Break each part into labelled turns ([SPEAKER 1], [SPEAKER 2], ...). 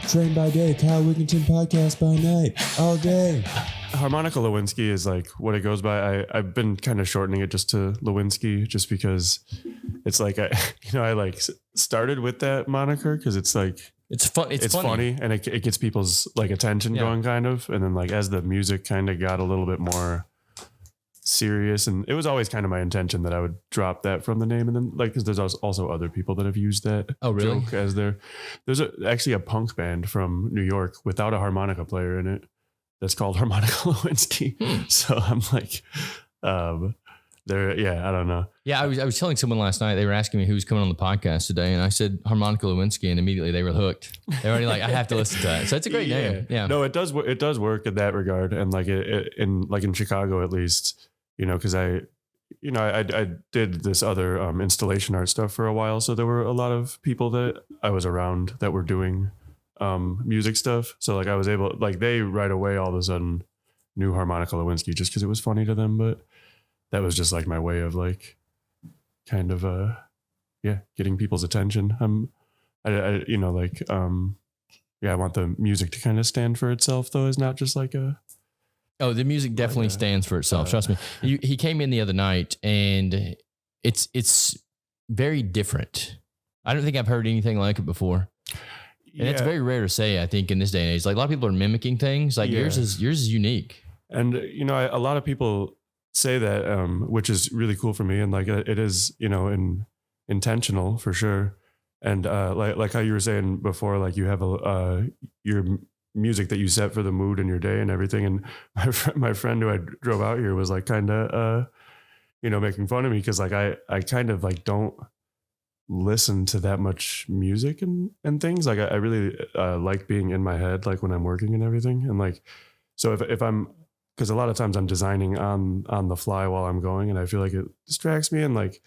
[SPEAKER 1] Train by day, Kyle Wigginton podcast by night, all day.
[SPEAKER 2] Harmonica Lewinsky is like what it goes by. I've been kind of shortening it just to Lewinsky, just because it's like I like started with that moniker because it's like
[SPEAKER 3] it's fun. It's
[SPEAKER 2] funny and it gets people's like attention going kind of, and then like as the music kind of got a little bit more serious, and it was always kind of my intention that I would drop that from the name, and then like because there's also other people that have used that joke as there's actually a punk band from New York without a harmonica player in it that's called Harmonica Lewinsky. So I'm like, I don't know.
[SPEAKER 3] Yeah, I was telling someone last night, they were asking me who's coming on the podcast today, and I said Harmonica Lewinsky, and immediately they were hooked. They were already like, I have to listen to that. So it's a great name. Yeah.
[SPEAKER 2] No, it does work in that regard, and like in Chicago at least, because I did this other installation art stuff for a while, so there were a lot of people that I was around that were doing music stuff. So like I was able, like they right away all of a sudden knew Harmonica Lewinsky just because it was funny to them. But that was just like my way of like kind of getting people's attention. I want the music to kind of stand for itself though. It's not just like the
[SPEAKER 3] music definitely stands for itself. Trust me. He came in the other night and it's very different. I don't think I've heard anything like it before. And it's very rare to say, I think, in this day and age. Like a lot of people are mimicking things. Like yours is unique.
[SPEAKER 2] And a lot of people say that, which is really cool for me. And like it is, intentional for sure. And like how you were saying before, like you have your music that you set for the mood in your day and everything. And my friend who I drove out here was like kind of making fun of me because like I kind of like don't listen to that much music and things. Like I really like being in my head, like when I'm working and everything. And like, so if I'm, because a lot of times I'm designing on the fly while I'm going, and I feel like it distracts me. And like,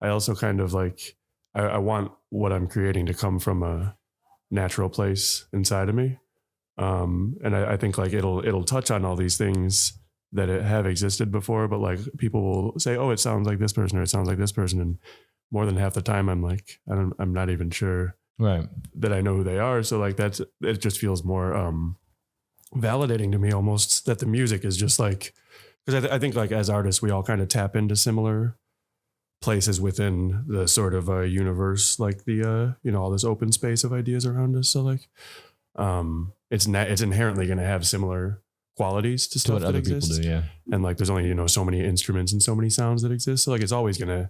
[SPEAKER 2] I also kind of like, I want what I'm creating to come from a natural place inside of me. And I think like it'll touch on all these things that have existed before, but like people will say, oh, it sounds like this person or it sounds like this person. And more than half the time I'm like, I'm not even sure that I know who they are. So like it just feels more validating to me almost that the music is just like, because I think like as artists, we all kind of tap into similar places within the sort of universe, like the, all this open space of ideas around us. So like, it's inherently going to have similar qualities to stuff
[SPEAKER 3] what
[SPEAKER 2] that
[SPEAKER 3] other
[SPEAKER 2] exists.
[SPEAKER 3] people do. Yeah.
[SPEAKER 2] And like, there's only, so many instruments and so many sounds that exist. So like, it's always going to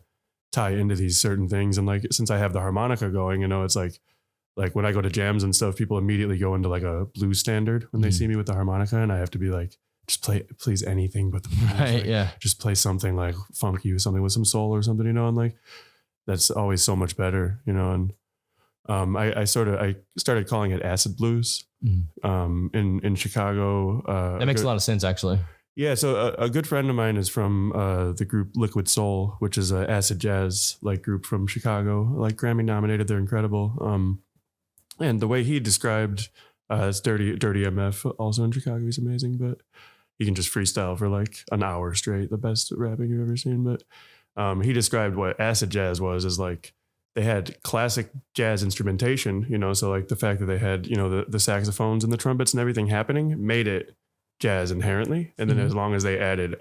[SPEAKER 2] tie into these certain things. And like, since I have the harmonica going, it's like when I go to jams and stuff, people immediately go into like a blues standard when they see me with the harmonica, and I have to be like, just please anything but the blues.
[SPEAKER 3] Right. Like,
[SPEAKER 2] just play something like funky or something with some soul or something, and like, that's always so much better, and I started calling it acid blues in Chicago.
[SPEAKER 3] That makes a lot of sense, actually.
[SPEAKER 2] Yeah, so a good friend of mine is from the group Liquid Soul, which is an acid jazz like group from Chicago, like Grammy nominated. They're incredible. And the way he described it's Dirty MF, also in Chicago. He's amazing, but he can just freestyle for like an hour straight. The best rapping you've ever seen. But he described what acid jazz was as like they had classic jazz instrumentation, so like the fact that they had, the saxophones and the trumpets and everything happening made it jazz inherently. And then as long as they added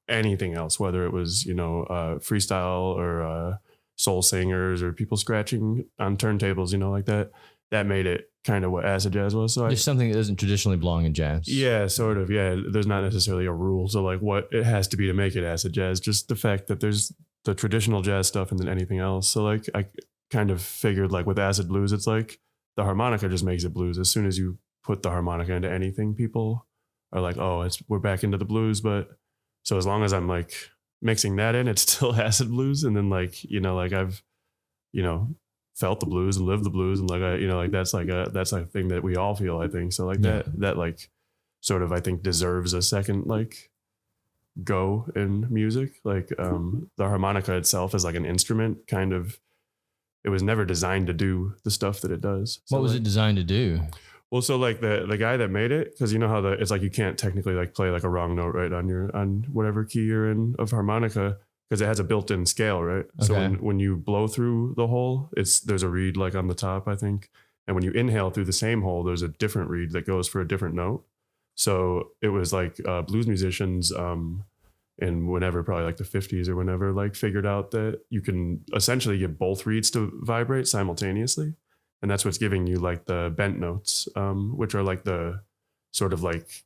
[SPEAKER 2] anything else, whether it was, freestyle or soul singers or people scratching on turntables, like that made it kind of what acid jazz was. So
[SPEAKER 3] there's something that doesn't traditionally belong in jazz.
[SPEAKER 2] Yeah, sort of. Yeah. There's not necessarily a rule. So like what it has to be to make it acid jazz, just the fact that there's the traditional jazz stuff and then anything else. So like I kind of figured like with acid blues, it's like the harmonica just makes it blues. As soon as you put the harmonica into anything, people are like, oh, we're back into the blues. But so as long as I'm like mixing that in, it's still acid blues. And then like, like I've, felt the blues and lived the blues. And like, that's a thing that we all feel, I think. So like that like sort of, I think deserves a second, like go in music. Like the harmonica itself is like an instrument kind of, it was never designed to do the stuff that it does. So
[SPEAKER 3] what was it designed to do?
[SPEAKER 2] Well, so like the guy that made it, because you know how it's like you can't technically like play like a wrong note right on whatever key you're in of harmonica, because it has a built-in scale, right? Okay. So when you blow through the hole, there's a reed like on the top, I think, And when you inhale through the same hole, there's a different reed that goes for a different note. So it was like blues musicians in whenever, probably like the 50s or whenever, like figured out that you can essentially get both reeds to vibrate simultaneously. And that's what's giving you like the bent notes, which are like the sort of like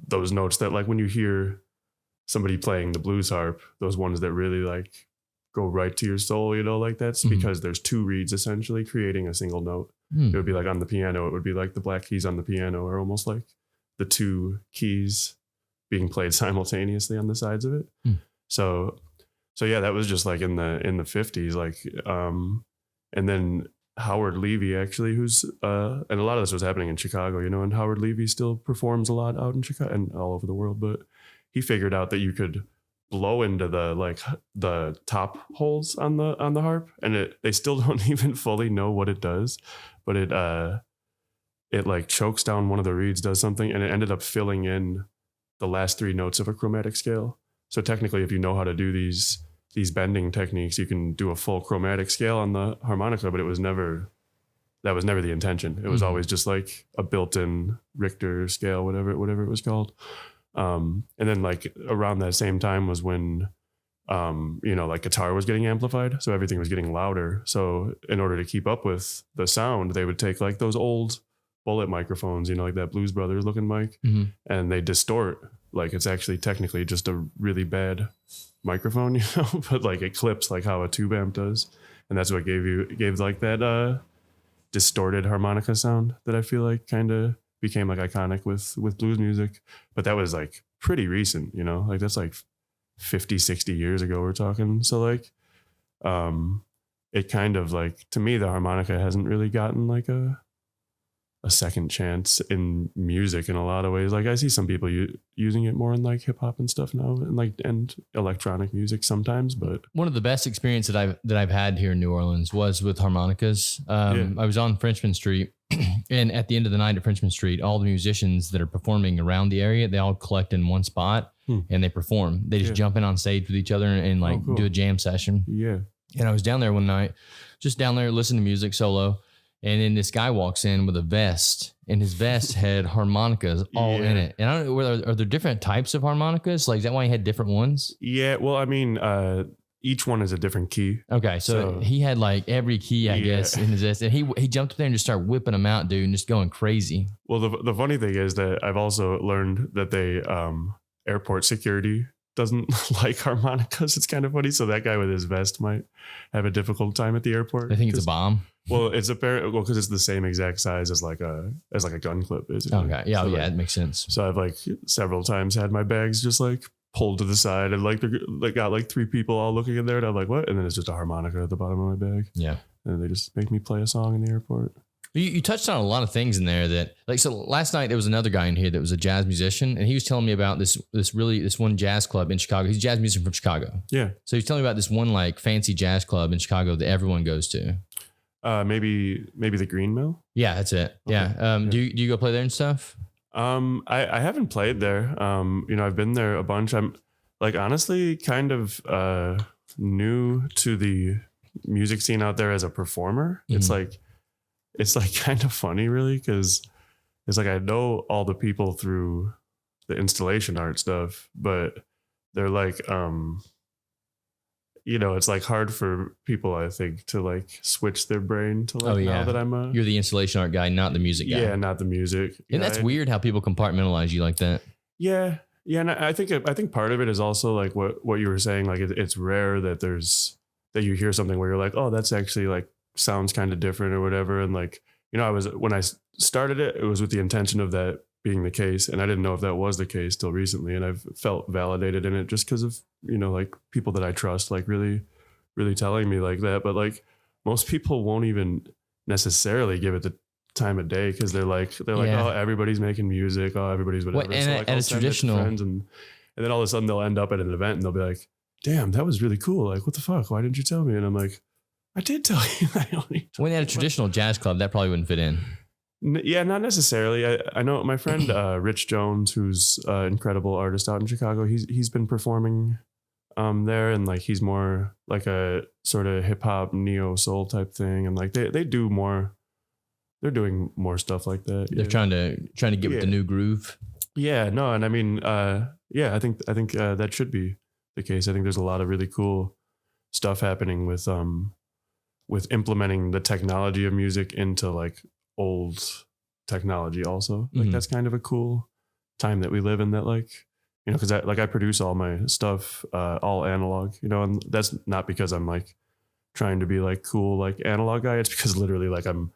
[SPEAKER 2] those notes that like when you hear somebody playing the blues harp, those ones that really like go right to your soul, you know, like that's because there's two reeds essentially creating a single note. It would be like on the piano, it would be like the black keys on the piano are almost like the two keys being played simultaneously on the sides of it. So yeah, that was just like in the 50s, like, and then Howard Levy actually, who's, and a lot of this was happening in Chicago, you know, and Howard Levy still performs a lot out in Chicago and all over the world, but he figured out that you could blow into the, like the top holes on the harp, and they still don't even fully know what it does, but it like chokes down one of the reeds, does something, and it ended up filling in the last three notes of a chromatic scale. So technically, if you know how to do these bending techniques, you can do a full chromatic scale on the harmonica, but that was never the intention. It was always just like a built-in Richter scale, whatever it was called. And then like around that same time was when, you know, like guitar was getting amplified. So everything was getting louder. So in order to keep up with the sound, they would take like those old bullet microphones, you know, like that Blues Brothers looking mic, and they distort. Like it's actually technically just a really bad microphone, you know, but like it clips like how a tube amp does. And that's what gave like that distorted harmonica sound that I feel like kind of became like iconic with blues music. But that was like pretty recent, you know, like that's like 50, 60 years ago we're talking. So like it kind of like, to me, the harmonica hasn't really gotten like a second chance in music in a lot of ways. Like I see some people using it more in like hip hop and stuff now, and electronic music sometimes. But
[SPEAKER 3] one of the best experiences that I've had here in New Orleans was with harmonicas. I was on Frenchman Street, and at the end of the night at Frenchman Street, all the musicians that are performing around the area, they all collect in one spot and they perform. They just jump in on stage with each other and like do a jam session. Yeah. And I was down there one night, just down there listening to music solo. And then this guy walks in with a vest, and his vest had harmonicas all in it. And I don't know, are there different types of harmonicas? Like, is that why he had different ones?
[SPEAKER 2] Yeah, well, I mean, each one is a different key.
[SPEAKER 3] Okay, so he had like every key, I guess, in his vest. And he jumped up there and just started whipping them out, dude, and just going crazy.
[SPEAKER 2] Well, the funny thing is that I've also learned that they, airport security doesn't like harmonicas. It's kind of funny. So that guy with his vest might have a difficult time at the airport.
[SPEAKER 3] I think it's a bomb.
[SPEAKER 2] Well, it's because it's the same exact size as like a gun clip, basically.
[SPEAKER 3] Okay, yeah,
[SPEAKER 2] so
[SPEAKER 3] yeah, it makes sense.
[SPEAKER 2] So I've like several times had my bags just like pulled to the side, and like they got like three people all looking in there, and I'm like, what? And then it's just a harmonica at the bottom of my bag. Yeah, and they just make me play a song in the airport.
[SPEAKER 3] You touched on a lot of things in there that, like, so last night there was another guy in here that was a jazz musician, and he was telling me about this one jazz club in Chicago. He's a jazz musician from Chicago. Yeah. So he's telling me about this one like fancy jazz club in Chicago that everyone goes to.
[SPEAKER 2] Maybe the Green Mill.
[SPEAKER 3] Yeah, that's it. Okay. Yeah. Do you go play there and stuff?
[SPEAKER 2] I haven't played there. You know, I've been there a bunch. I'm like honestly kind of new to the music scene out there as a performer. It's like kind of funny, really, because it's like I know all the people through the installation art stuff, but they're like, you know, it's like hard for people, I think, to like switch their brain to like, now that
[SPEAKER 3] you're the installation art guy, not the music guy.
[SPEAKER 2] Yeah, not the music.
[SPEAKER 3] And that's weird how people compartmentalize you like that.
[SPEAKER 2] Yeah. Yeah. And I think part of it is also like what you were saying, like it's rare that you hear something where you're like, oh, that's actually like sounds kind of different or whatever. And like, you know, when I started it was with the intention of that being the case. And I didn't know if that was the case till recently. And I've felt validated in it just because of, you know, like people that I trust, like really, really telling me like that. But like most people won't even necessarily give it the time of day because they're like, oh, everybody's making music. Oh, everybody's whatever.
[SPEAKER 3] And,
[SPEAKER 2] so like,
[SPEAKER 3] and it's traditional.
[SPEAKER 2] And then all of a sudden they'll end up at an event and they'll be like, damn, that was really cool. Like, what the fuck? Why didn't you tell me? And I'm like, I did tell you.
[SPEAKER 3] When they had a traditional jazz club, that probably wouldn't fit in.
[SPEAKER 2] Yeah, not necessarily. I know my friend Rich Jones, who's an incredible artist out in Chicago. He's been performing there, and like he's more like a sort of hip hop neo soul type thing, and like they do more they're doing more stuff like that.
[SPEAKER 3] They're trying to get with the new groove.
[SPEAKER 2] Yeah, no, and I mean, I think that should be the case. I think there's a lot of really cool stuff happening with implementing the technology of music into like old technology also. Like that's kind of a cool time that we live in, that like, you know, because I produce all my stuff all analog, you know, and that's not because I'm like trying to be like cool like analog guy. It's because literally like I'm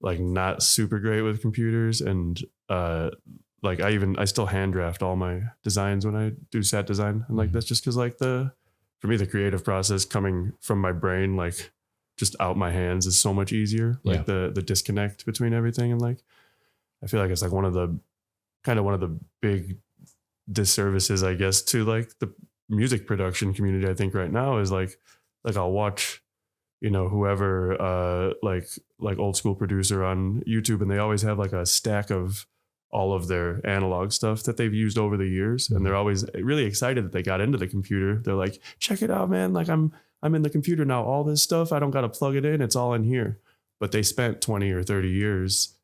[SPEAKER 2] like not super great with computers, and like I still hand draft all my designs when I do set design, and like that's just because like for me the creative process coming from my brain like just out my hands is so much easier. Like the disconnect between everything, and like I feel like it's like one of the big disservices, I guess, to like the music production community. I think right now is like I'll watch, you know, whoever like old school producer on YouTube, and they always have like a stack of all of their analog stuff that they've used over the years, and they're always really excited that they got into the computer. They're like, check it out, man, like I'm in the computer now, all this stuff, I don't got to plug it in, it's all in here. But they spent 20 or 30 years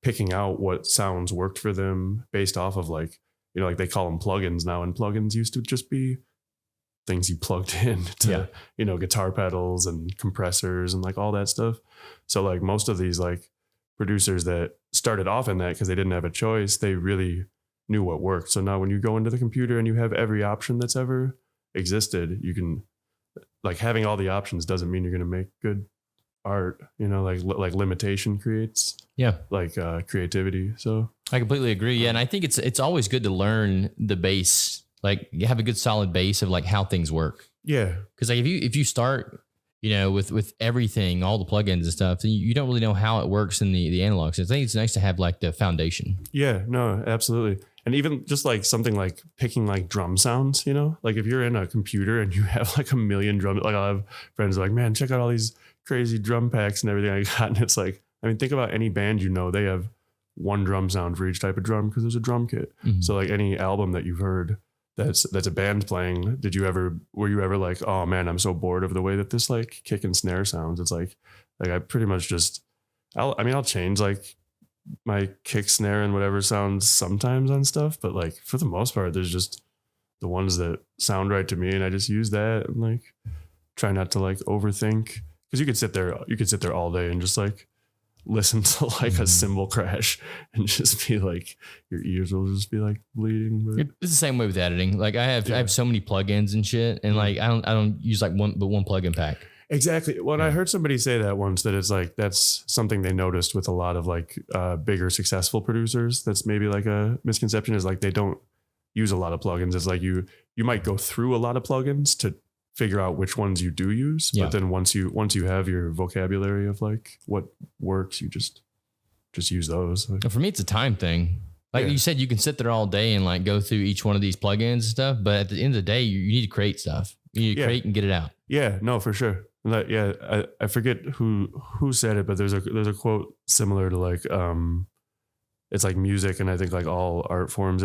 [SPEAKER 2] picking out what sounds worked for them based off of like, you know, like they call them plugins now, and plugins used to just be things you plugged in to, you know, guitar pedals and compressors and like all that stuff. So like most of these like producers that started off in that because they didn't have a choice, they really knew what worked. So now when you go into the computer and you have every option that's ever existed, you can, like, having all the options doesn't mean you're going to make good art, you know, like limitation creates like creativity. So
[SPEAKER 3] I completely agree. Yeah. And I think it's always good to learn the base, like you have a good solid base of like how things work.
[SPEAKER 2] Yeah.
[SPEAKER 3] Cause like if you start, you know, with everything, all the plugins and stuff, then you don't really know how it works in the analog. So I think it's nice to have like the foundation.
[SPEAKER 2] Yeah, no, absolutely. And even just like something like picking like drum sounds, you know, like if you're in a computer and you have like a million drums, like I'll have friends like, man, check out all these crazy drum packs and everything I got. And it's like, I mean, think about any band, you know, they have one drum sound for each type of drum because there's a drum kit. Mm-hmm. So like any album that you've heard that's a band playing, were you ever like, oh man, I'm so bored of the way that this like kick and snare sounds? It's like I pretty much just, I'll change like my kick, snare and whatever sounds sometimes on stuff, but like for the most part, there's just the ones that sound right to me, and I just use that and like try not to like overthink, because you could sit there all day and just like listen to like a cymbal crash and just be like, your ears will just be like bleeding. But
[SPEAKER 3] it's the same way with editing. Like I have so many plugins and shit, and like I don't use like one plugin pack.
[SPEAKER 2] Exactly. Well, I heard somebody say that once, that it's like, that's something they noticed with a lot of like bigger successful producers. That's maybe like a misconception, is like they don't use a lot of plugins. It's like you might go through a lot of plugins to figure out which ones you do use. But then once you have your vocabulary of like what works, you just use those. Like,
[SPEAKER 3] for me, it's a time thing. Like you said, you can sit there all day and like go through each one of these plugins and stuff. But at the end of the day, you need to create stuff. You need to create and get it out.
[SPEAKER 2] Yeah, no, for sure. Like, I forget who said it, but there's a quote similar to like, it's like music, and I think like all art forms,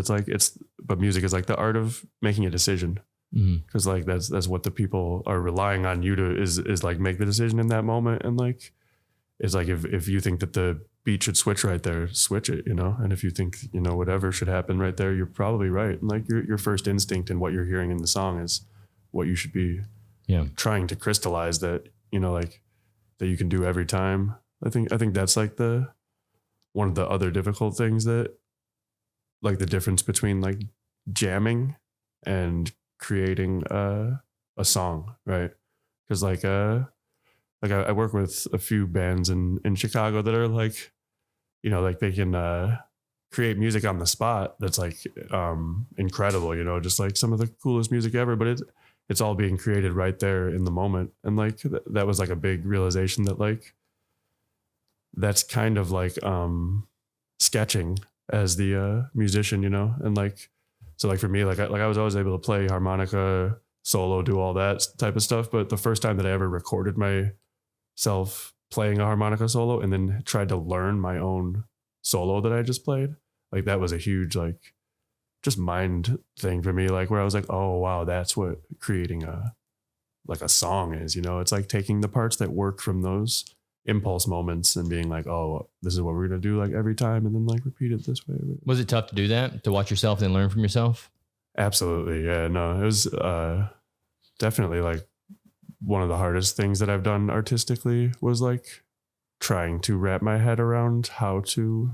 [SPEAKER 2] but music is like the art of making a decision. Because like that's what the people are relying on you to is like make the decision in that moment. And like it's like if you think that the beat should switch right there, switch it, you know. And if you think, you know, whatever should happen right there, you're probably right. And like your first instinct and what you're hearing in the song is what you should be trying to crystallize, that, you know, like that you can do every time. I think that's like one of the other difficult things, that like the difference between like jamming and creating a song, right? Because like I work with a few bands in Chicago that are like, you know, like they can create music on the spot that's like incredible, you know, just like some of the coolest music ever, but it's all being created right there in the moment. And like that was like a big realization, that like that's kind of like sketching as the musician, you know. And like, so like for me, like I was always able to play harmonica solo, do all that type of stuff. But the first time that I ever recorded myself playing a harmonica solo and then tried to learn my own solo that I just played, like that was a huge like just mind thing for me. Like where I was like, oh wow, that's what creating a song is, you know. It's like taking the parts that work from those impulse moments and being like, oh, this is what we're going to do like every time. And then like repeat it this way.
[SPEAKER 3] Was it tough to do that, to watch yourself and then learn from yourself?
[SPEAKER 2] Absolutely. Yeah, no, it was definitely like one of the hardest things that I've done artistically was like trying to wrap my head around how to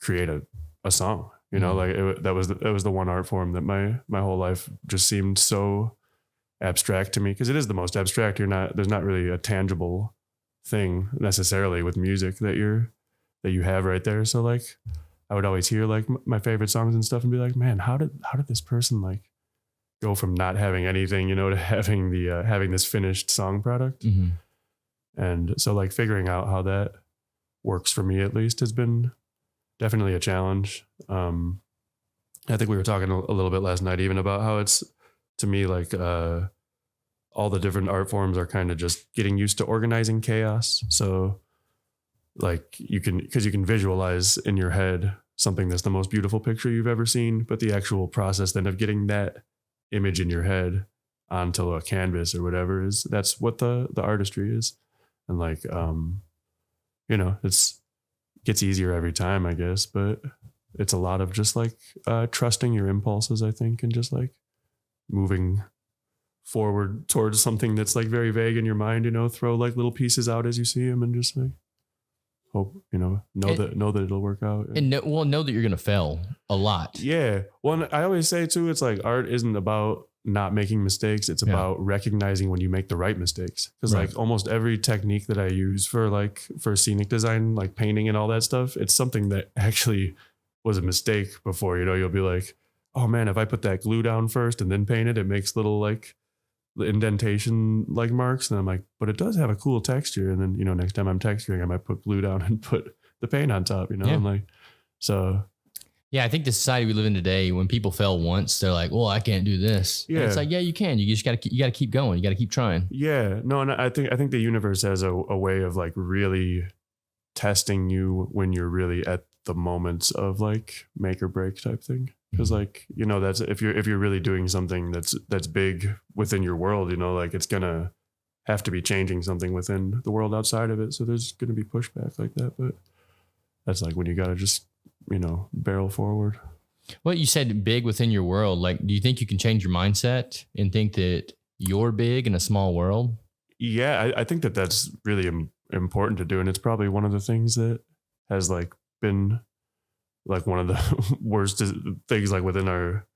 [SPEAKER 2] create a song, you know, like that was the one art form that my whole life just seemed so abstract to me, because it is the most abstract. There's not really a tangible thing necessarily with music that you have right there. So like I would always hear like my favorite songs and stuff and be like, man, how did this person like go from not having anything, you know, to having having this finished song product. Mm-hmm. And so like figuring out how that works for me at least has been definitely a challenge. I think we were talking a little bit last night even about how it's, to me, like all the different art forms are kind of just getting used to organizing chaos. So like because you can visualize in your head something that's the most beautiful picture you've ever seen, but the actual process then of getting that image in your head onto a canvas or whatever that's what the artistry is. And like, you know, gets easier every time, I guess, but it's a lot of just like trusting your impulses, I think, and just like moving forward towards something that's like very vague in your mind, you know, throw like little pieces out as you see them and just like hope, you know that it'll work out.
[SPEAKER 3] And know that you're going to fail a lot.
[SPEAKER 2] Yeah. Well, I always say too, it's like art isn't about not making mistakes. It's about recognizing when you make the right mistakes. Because like almost every technique that I use for scenic design, like painting and all that stuff, it's something that actually was a mistake before. You know, you'll be like, oh man, if I put that glue down first and then paint it, it makes little like the indentation like marks. And I'm like, but it does have a cool texture. And then, you know, next time I'm texturing, I might put glue down and put the paint on top, you know, I'm like, so.
[SPEAKER 3] Yeah, I think the society we live in today, when people fail once, they're like, well, I can't do this. Yeah. And it's like, yeah, you can. You just got to keep going. You got to keep trying.
[SPEAKER 2] Yeah. No, and I think the universe has a way of like really testing you when you're really at the moments of like make or break type thing. Because like, you know, that's if you're really doing something that's big within your world, you know, like it's gonna have to be changing something within the world outside of it. So there's gonna be pushback like that. But that's like when you gotta just, you know, barrel forward.
[SPEAKER 3] Well, you said big within your world. Like, do you think you can change your mindset and think that you're big in a small world?
[SPEAKER 2] Yeah, I think that's really important to do. And it's probably one of the things that has like been like one of the worst things like within our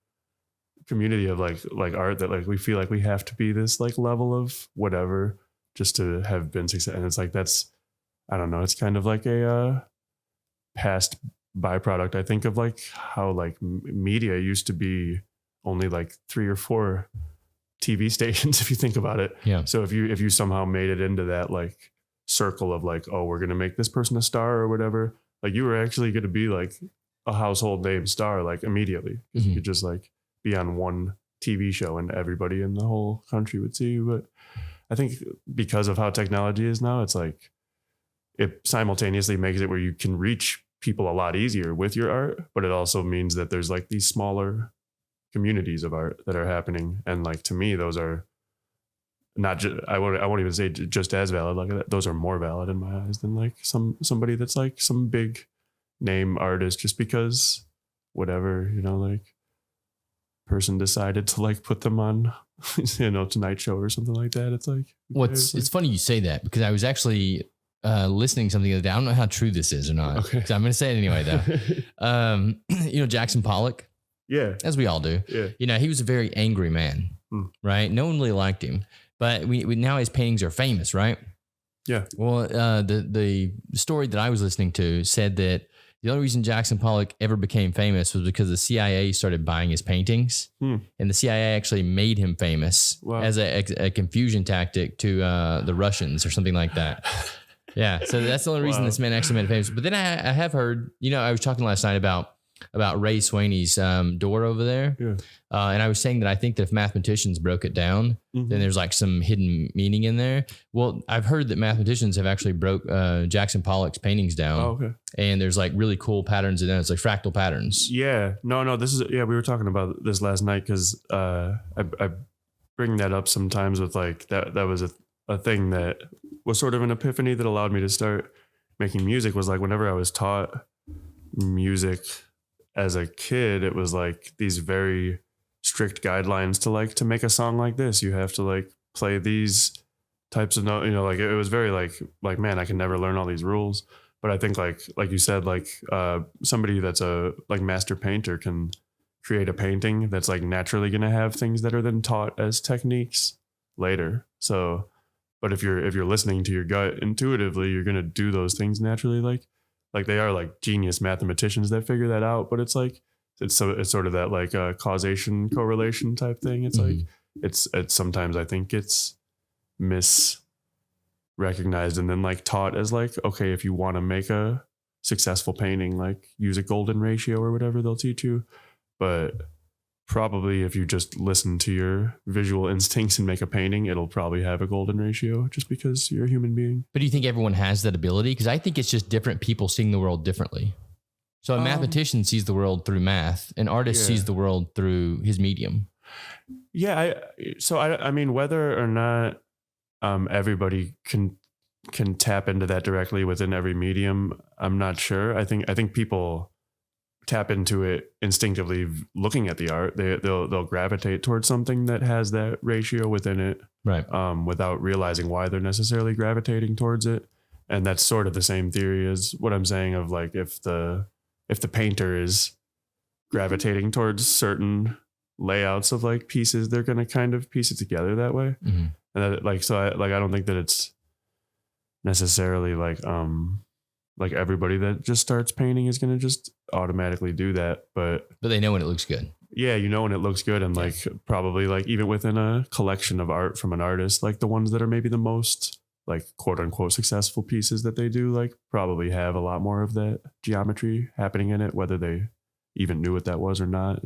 [SPEAKER 2] community of like art, that like we feel like we have to be this like level of whatever just to have been successful. And it's like, that's, I don't know, it's kind of like a past byproduct, I think, of like how like media used to be only like 3 or 4 TV stations, if you think about it.
[SPEAKER 3] Yeah.
[SPEAKER 2] So if you somehow made it into that like circle of like, oh, we're going to make this person a star or whatever, like you were actually going to be like a household name star, like immediately. Mm-hmm. You could just like be on one TV show and everybody in the whole country would see you. But I think because of how technology is now, it's like it simultaneously makes it where you can reach people a lot easier with your art, but it also means that there's like these smaller communities of art that are happening. And like, to me, those are not just, I won't even say just as valid. Like those are more valid in my eyes than like somebody that's like some big name artist just because whatever, you know, like person decided to like put them on, you know, Tonight Show or something like that. It's like,
[SPEAKER 3] it's funny you say that, because I was actually listening to something the other day. I don't know how true this is or not. Okay. So I'm going to say it anyway though. You know, Jackson Pollock.
[SPEAKER 2] Yeah.
[SPEAKER 3] As we all do.
[SPEAKER 2] Yeah.
[SPEAKER 3] You know, he was a very angry man, right? No one really liked him. But we now his paintings are famous, right?
[SPEAKER 2] Yeah.
[SPEAKER 3] Well, the story that I was listening to said that the only reason Jackson Pollock ever became famous was because the CIA started buying his paintings, and the CIA actually made him famous as a confusion tactic to the Russians or something like that. Yeah. So that's the only reason this man actually made it famous. But then I have heard, you know, I was talking last night about Ray Sweeney's door over there. Yeah. And I was saying that I think that if mathematicians broke it down, then there's like some hidden meaning in there. Well, I've heard that mathematicians have actually broke Jackson Pollock's paintings down.
[SPEAKER 2] Oh, okay.
[SPEAKER 3] And there's like really cool patterns in it. It's like fractal patterns.
[SPEAKER 2] Yeah. No, this is, we were talking about this last night because I bring that up sometimes with like, that was a thing that was sort of an epiphany that allowed me to start making music was like whenever I was taught music as a kid, it was like these very strict guidelines to like to make a song like this. You have to like play these types of notes, you know, like it was very like, man, I can never learn all these rules. But I think like you said, like somebody that's a like master painter can create a painting that's like naturally going to have things that are then taught as techniques later. So, but if you're listening to your gut intuitively, you're going to do those things naturally. Like they are like genius mathematicians that figure that out. But it's like, it's sort of that like causation correlation type thing. It's like, it's sometimes I think it's misrecognized and then like taught as like, okay, if you want to make a successful painting, like use a golden ratio or whatever they'll teach you. But probably if you just listen to your visual instincts and make a painting, it'll probably have a golden ratio just because you're a human being.
[SPEAKER 3] But do you think everyone has that ability? Because I think it's just different people seeing the world differently. So a mathematician sees the world through math. An artist sees the world through his medium.
[SPEAKER 2] Yeah. I mean, whether or not everybody can tap into that directly within every medium, I'm not sure. I think people tap into it instinctively looking at the art. They'll gravitate towards something that has that ratio within it,
[SPEAKER 3] right?
[SPEAKER 2] Without realizing why they're necessarily gravitating towards it. And that's sort of the same theory as what I'm saying of like if the painter is gravitating towards certain layouts of like pieces, they're going to kind of piece it together that way. Mm-hmm. And that, like, so I don't think that it's necessarily like everybody that just starts painting is going to just automatically do that. But
[SPEAKER 3] they know when it looks good.
[SPEAKER 2] Yeah. You know, when it looks good. And like, probably like even within a collection of art from an artist, like the ones that are maybe the most like quote unquote successful pieces that they do, like probably have a lot more of that geometry happening in it, whether they even knew what that was or not.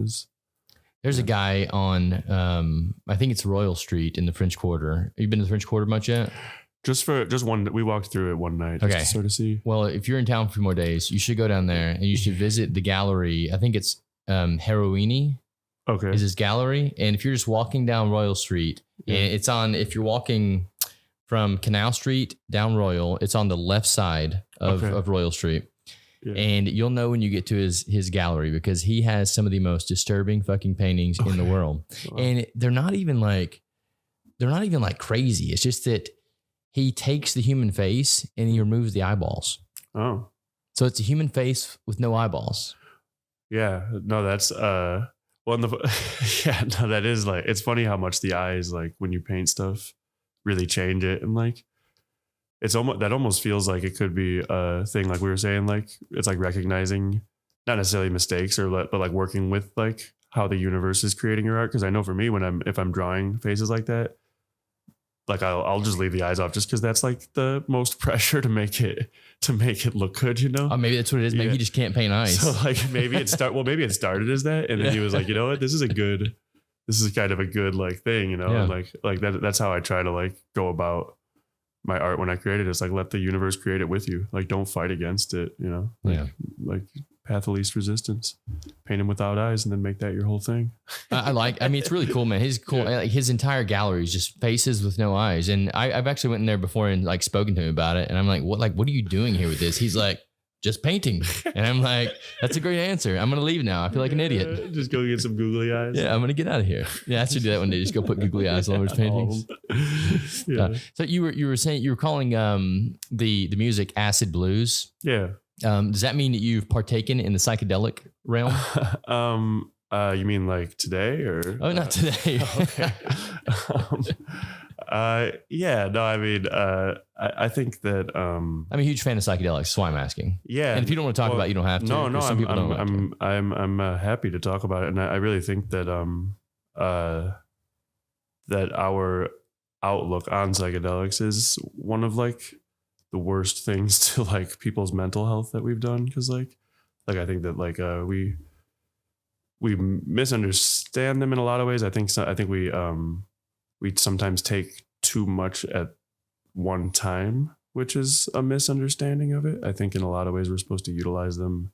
[SPEAKER 3] There's a guy on, I think it's Royal Street in the French Quarter. Have you been to the French Quarter much yet?
[SPEAKER 2] Just one, we walked through it one night just to sort of see.
[SPEAKER 3] Well, if you're in town for a few more days, you should go down there and you should visit the gallery. I think it's Heroini.
[SPEAKER 2] Okay.
[SPEAKER 3] Is his gallery. And if you're just walking down Royal Street, and it's on, if you're walking from Canal Street down Royal, it's on the left side of Royal Street. Yeah. And you'll know when you get to his gallery because he has some of the most disturbing fucking paintings in the world. Wow. And they're not even like crazy. It's just that he takes the human face and he removes the eyeballs.
[SPEAKER 2] Oh.
[SPEAKER 3] So it's a human face with no eyeballs.
[SPEAKER 2] Yeah. No, that's that is like, it's funny how much the eyes, like when you paint stuff, really change it. And like it's almost feels like it could be a thing like we were saying, like it's like recognizing not necessarily mistakes but like working with like how the universe is creating your art. Because I know for me, if I'm drawing faces like that, like I'll just leave the eyes off just because that's like the most pressure to make it look good, you know?
[SPEAKER 3] Oh, maybe that's what it is. Maybe he just can't paint eyes.
[SPEAKER 2] So like maybe it started as that, and then he was like, you know what, this is kind of a good like thing, you know? Yeah. And like that's how I try to like go about my art when I create it. It's like, let the universe create it with you. Like, don't fight against it, you know? Like path of least resistance, paint him without eyes and then make that your whole thing.
[SPEAKER 3] I mean, it's really cool, man. His entire gallery is just faces with no eyes. And I've actually went in there before and like spoken to him about it. And I'm like, what are you doing here with this? He's like, just painting. And I'm like, that's a great answer. I'm going to leave now. I feel like an idiot.
[SPEAKER 2] Just go get some googly eyes.
[SPEAKER 3] Yeah, I'm going to get out of here. Yeah, I should do that one day. Just go put googly eyes all over his paintings. So you were saying, you were calling the music acid blues.
[SPEAKER 2] Yeah.
[SPEAKER 3] Does that mean that you've partaken in the psychedelic realm?
[SPEAKER 2] You mean like today or?
[SPEAKER 3] Oh, not today.
[SPEAKER 2] Okay. Yeah, no, I mean, I think that,
[SPEAKER 3] I'm a huge fan of psychedelics. That's why I'm asking.
[SPEAKER 2] Yeah.
[SPEAKER 3] And if you don't want to talk about it, you don't have to.
[SPEAKER 2] No,
[SPEAKER 3] some people don't.
[SPEAKER 2] I'm happy to talk about it. And I really think that, that our outlook on psychedelics is one of like the worst things to like people's mental health that we've done. Cause like I think that like, we misunderstand them in a lot of ways. I think we sometimes take too much at one time, which is a misunderstanding of it. I think in a lot of ways we're supposed to utilize them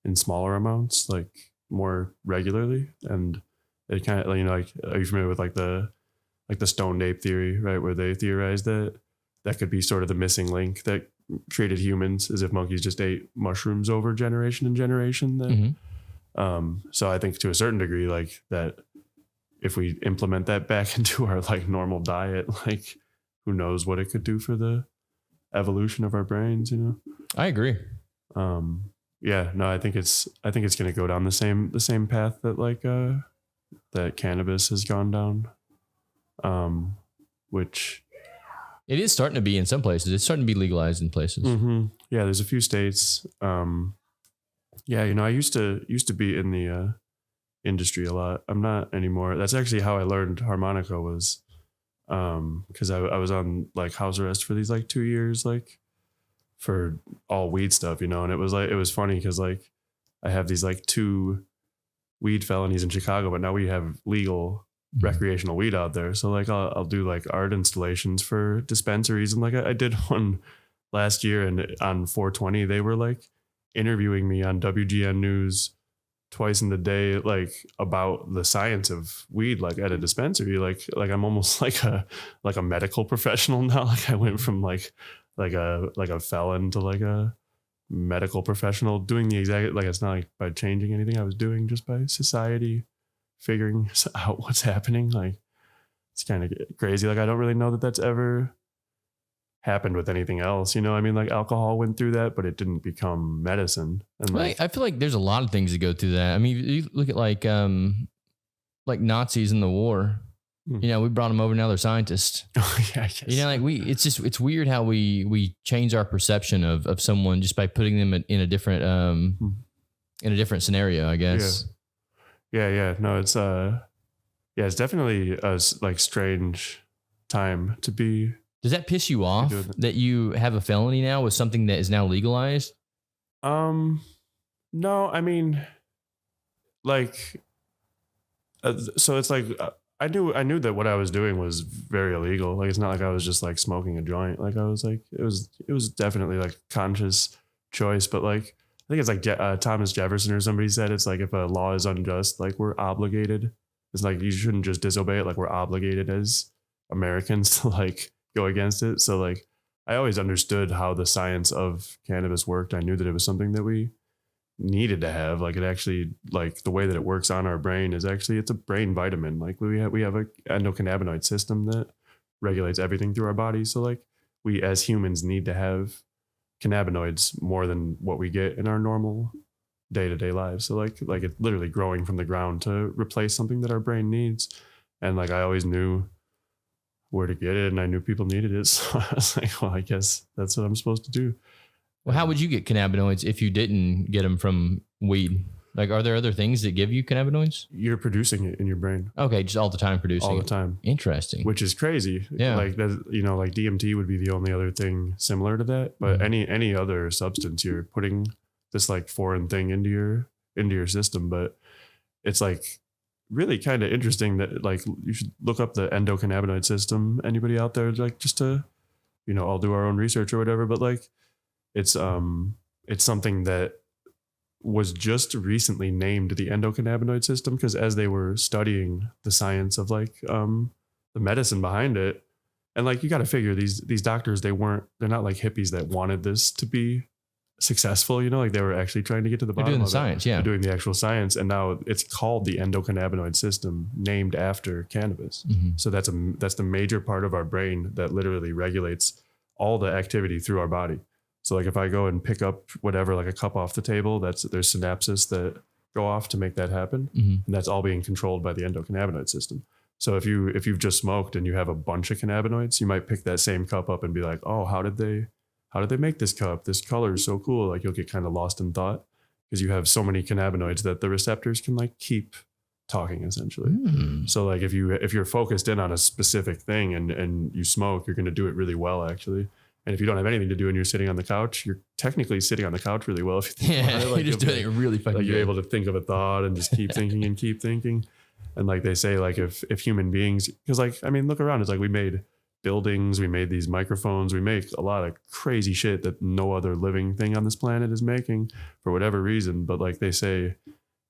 [SPEAKER 2] in smaller amounts, like more regularly. And it kind of, you know, like, are you familiar with like the stoned ape theory, right? Where they theorize that that could be sort of the missing link that treated humans as if monkeys just ate mushrooms over generation and generation. That, so I think to a certain degree, like that, if we implement that back into our like normal diet, like who knows what it could do for the evolution of our brains, you know?
[SPEAKER 3] I agree.
[SPEAKER 2] Yeah, no, I think it's going to go down the same path that like, that cannabis has gone down. Which
[SPEAKER 3] it is starting to be in some places. It's starting to be legalized in places.
[SPEAKER 2] Yeah, there's a few states. Yeah, you know, I used to be in the industry a lot. I'm not anymore. That's actually how I learned harmonica was because I was on like house arrest for these like 2 years, like for all weed stuff, you know. And it was funny because like I have these like 2 weed felonies in Chicago, but now we have legal recreational weed out there. So like I'll do like art installations for dispensaries, and like I did one last year, and on 420 they were like interviewing me on WGN News twice in the day, like about the science of weed, like at a dispensary. Like I'm almost like a medical professional now. Like I went from like a felon to like a medical professional, doing the exact, like it's not like by changing anything I was doing, just by society figuring out what's happening. Like it's kind of crazy. Like I don't really know that that's ever happened with anything else, you know. I mean, like alcohol went through that, but it didn't become medicine. And like,
[SPEAKER 3] I feel like there's a lot of things that go through that. I mean, you look at like Nazis in the war. You know, we brought them over, now they're scientists.
[SPEAKER 2] Oh yeah, I guess.
[SPEAKER 3] You know, like it's weird how we change our perception of someone just by putting them in a different scenario, I guess.
[SPEAKER 2] Yeah. No, it's it's definitely a like strange time to be.
[SPEAKER 3] Does that piss you off that you have a felony now with something that is now legalized?
[SPEAKER 2] No, I mean, like, so it's like I knew that what I was doing was very illegal. Like it's not like I was just like smoking a joint. Like I was like it was definitely like conscious choice. But like I think it's like Thomas Jefferson or somebody said, it's like if a law is unjust, like we're obligated. It's like you shouldn't just disobey it. Like we're obligated as Americans to like go against it. So like I always understood how the science of cannabis worked. I knew that it was something that we needed to have. Like it actually, like the way that it works on our brain is actually, it's a brain vitamin. Like we have a endocannabinoid system that regulates everything through our body. So like we as humans need to have cannabinoids more than what we get in our normal day-to-day lives. So like it's literally growing from the ground to replace something that our brain needs. And like I always knew where to get it, and I knew people needed it. So I was like, well, I guess that's what I'm supposed to do.
[SPEAKER 3] Well, how would you get cannabinoids if you didn't get them from weed? Like, are there other things that give you cannabinoids?
[SPEAKER 2] You're producing it in your brain.
[SPEAKER 3] Okay, just all the time producing.
[SPEAKER 2] All the
[SPEAKER 3] it.
[SPEAKER 2] time.
[SPEAKER 3] Interesting.
[SPEAKER 2] Which is crazy.
[SPEAKER 3] Yeah.
[SPEAKER 2] Like that, you know, like DMT would be the only other thing similar to that. But any other substance, you're putting this like foreign thing into your system. But it's like really kind of interesting that like you should look up the endocannabinoid system. Anybody out there, like just to, you know, I'll do our own research or whatever. But like it's something that was just recently named the endocannabinoid system, because as they were studying the science of like the medicine behind it, and like you got to figure these doctors, they're not like hippies that wanted this to be successful, you know, like they were actually trying to get to the bottom
[SPEAKER 3] doing
[SPEAKER 2] of
[SPEAKER 3] the science,
[SPEAKER 2] it.
[SPEAKER 3] yeah.
[SPEAKER 2] They're doing the actual science, and now it's called the endocannabinoid system, named after cannabis. So that's the major part of our brain that literally regulates all the activity through our body. So like if I go and pick up whatever, like a cup off the table, there's synapses that go off to make that happen. And that's all being controlled by the endocannabinoid system. So if you've just smoked and you have a bunch of cannabinoids, you might pick that same cup up and be like, oh, how did they make this cup? This color is so cool. Like you'll get kind of lost in thought because you have so many cannabinoids that the receptors can like keep talking essentially. So like if you're focused in on a specific thing and you smoke, you're going to do it really well actually. And if you don't have anything to do and you're sitting on the couch, you're technically sitting on the couch really well. If you think about it. Like
[SPEAKER 3] you're just doing it really fucking
[SPEAKER 2] like
[SPEAKER 3] good.
[SPEAKER 2] You're able to think of a thought and just keep thinking and keep thinking. And like they say, like if human beings, because like, I mean, look around, it's like we made buildings, we made these microphones, we make a lot of crazy shit that no other living thing on this planet is making for whatever reason. But like they say,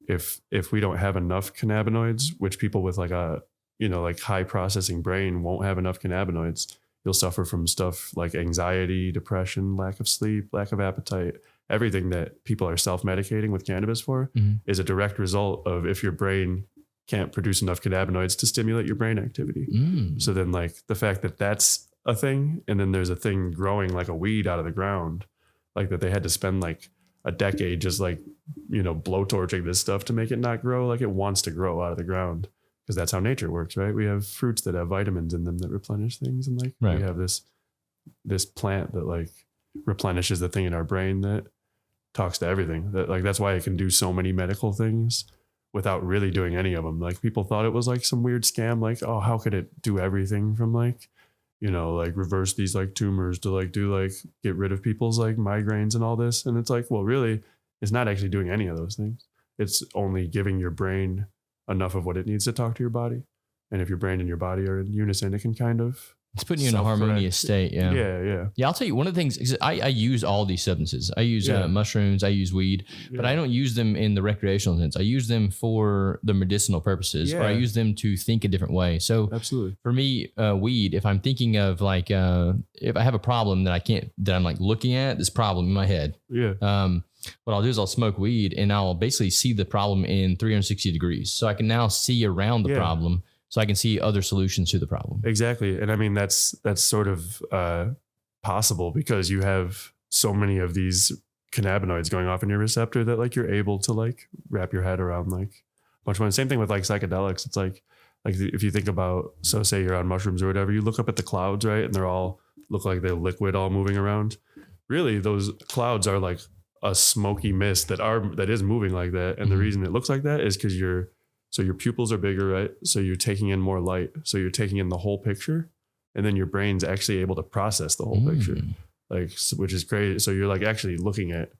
[SPEAKER 2] if we don't have enough cannabinoids, which people with like a, you know, like high processing brain won't have enough cannabinoids, you'll suffer from stuff like anxiety, depression, lack of sleep, lack of appetite. Everything that people are self-medicating with cannabis for is a direct result of if your brain can't produce enough cannabinoids to stimulate your brain activity. So then like the fact that that's a thing, and then there's a thing growing like a weed out of the ground, like that they had to spend like a decade just like, you know, blowtorching this stuff to make it not grow. Like it wants to grow out of the ground because that's how nature works, right? We have fruits that have vitamins in them that replenish things. And like we have this plant that like replenishes the thing in our brain that talks to everything. That like, that's why it can do so many medical things without really doing any of them. Like people thought it was like some weird scam. Like, oh, how could it do everything from like, you know, like reverse these like tumors to like do like get rid of people's like migraines and all this. And it's like, well, really, it's not actually doing any of those things. It's only giving your brain enough of what it needs to talk to your body. And if your brain and your body are in unison, it can kind of
[SPEAKER 3] it's putting you in a harmonious state. Yeah.
[SPEAKER 2] Yeah.
[SPEAKER 3] I'll tell you one of the things, I use all these substances. I use mushrooms, I use weed, but I don't use them in the recreational sense. I use them for the medicinal purposes, or I use them to think a different way. So
[SPEAKER 2] absolutely
[SPEAKER 3] for me, weed, if I'm thinking of like, if I have a problem that I'm like looking at this problem in my head. What I'll do is I'll smoke weed and I'll basically see the problem in 360 degrees. So I can now see around the problem. So I can see other solutions to the problem.
[SPEAKER 2] Exactly. And I mean, that's sort of possible because you have so many of these cannabinoids going off in your receptor that like you're able to like wrap your head around like a bunch of them. Same thing with like psychedelics. It's like if you think about, so say you're on mushrooms or whatever, you look up at the clouds, right? And they're all look like they're liquid all moving around. Really, those clouds are like a smoky mist that is moving like that. And the reason it looks like that is because your pupils are bigger, right? So you're taking in more light. So you're taking in the whole picture, and then your brain's actually able to process the whole picture, like, which is great. So you're like actually looking at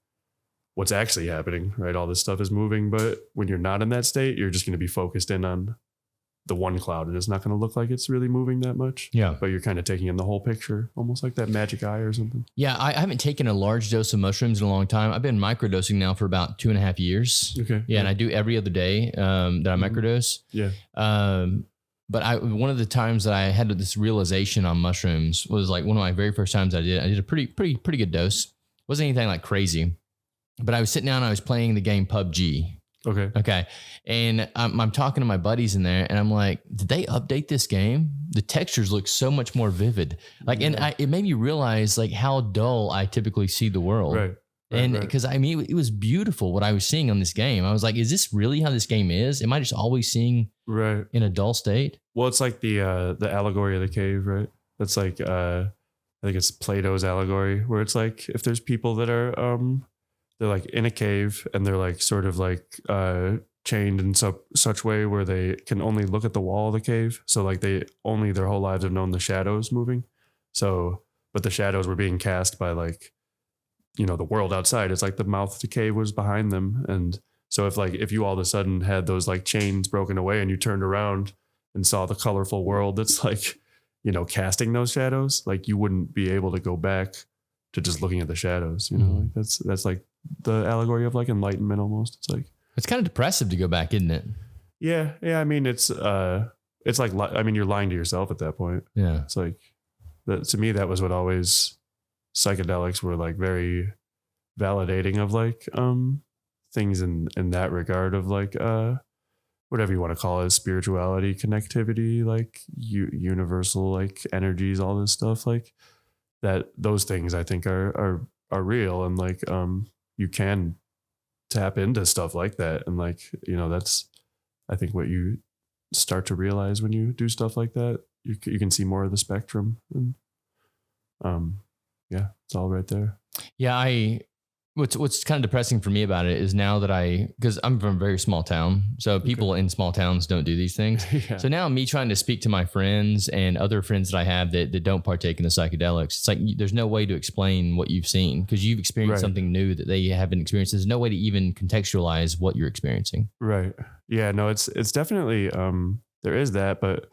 [SPEAKER 2] what's actually happening, right? All this stuff is moving, but when you're not in that state, you're just going to be focused in on the one cloud, and it's not going to look like it's really moving that much. Yeah. But you're kind of taking in the whole picture, almost like that magic eye or something.
[SPEAKER 3] Yeah. I haven't taken a large dose of mushrooms in a long time. I've been microdosing now for about 2.5 years.
[SPEAKER 2] Okay.
[SPEAKER 3] Yeah. And I do every other day that I microdose.
[SPEAKER 2] Yeah.
[SPEAKER 3] But one of the times that I had this realization on mushrooms was like one of my very first times I did a pretty good dose. Wasn't anything like crazy, but I was sitting down, I was playing the game PUBG. Okay. And I'm talking to my buddies in there and I'm like, did they update this game? The textures look so much more vivid. Like, and it made me realize like how dull I typically see the world.
[SPEAKER 2] Right.
[SPEAKER 3] And because I mean, it was beautiful what I was seeing on this game. I was like, is this really how this game is? Am I just always seeing in a dull state?
[SPEAKER 2] Well, it's like the allegory of the cave, right? That's like, I think it's Plato's allegory, where it's like, if there's people that are, they're like in a cave and they're like sort of like chained in such way where they can only look at the wall of the cave. So like they only their whole lives have known the shadows moving. So, but the shadows were being cast by like, you know, the world outside. It's like the mouth of the cave was behind them. And so if you all of a sudden had those like chains broken away and you turned around and saw the colorful world that's like, you know, casting those shadows, like you wouldn't be able to go back to just looking at the shadows, you know, like that's like the allegory of like enlightenment almost. It's like,
[SPEAKER 3] it's kind of depressive to go back, isn't it?
[SPEAKER 2] Yeah. I mean, it's like, I mean, you're lying to yourself at that point.
[SPEAKER 3] Yeah.
[SPEAKER 2] It's like that to me, that was what always psychedelics were like very validating of like, things in that regard of like, whatever you want to call it, spirituality, connectivity, like universal, like energies, all this stuff like that. Those things I think are real. And like, you can tap into stuff like that. And like, you know, that's, I think what you start to realize when you do stuff like that, you can see more of the spectrum and, yeah, it's all right there.
[SPEAKER 3] Yeah. What's kind of depressing for me about it is now that because I'm from a very small town, so people in small towns don't do these things. So now me trying to speak to my friends and other friends that I have that don't partake in the psychedelics, it's like there's no way to explain what you've seen because you've experienced something new that they haven't experienced. There's no way to even contextualize what you're experiencing. Right.
[SPEAKER 2] Yeah, no, it's definitely, there is that, but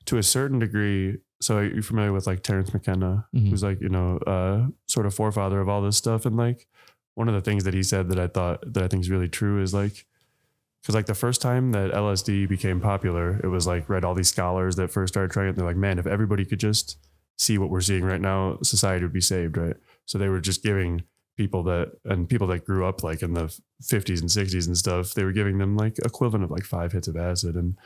[SPEAKER 2] to a certain degree. So you're familiar with like Terrence McKenna, who's like, you know, sort of forefather of all this stuff. And like, one of the things that he said that I think is really true is like, because like the first time that LSD became popular, it was like read all these scholars that first started trying it. And they're like, man, if everybody could just see what we're seeing right now, society would be saved, right? So they were just giving people that grew up like in the 50s and 60s and stuff, they were giving them like equivalent of like 5 hits of acid, and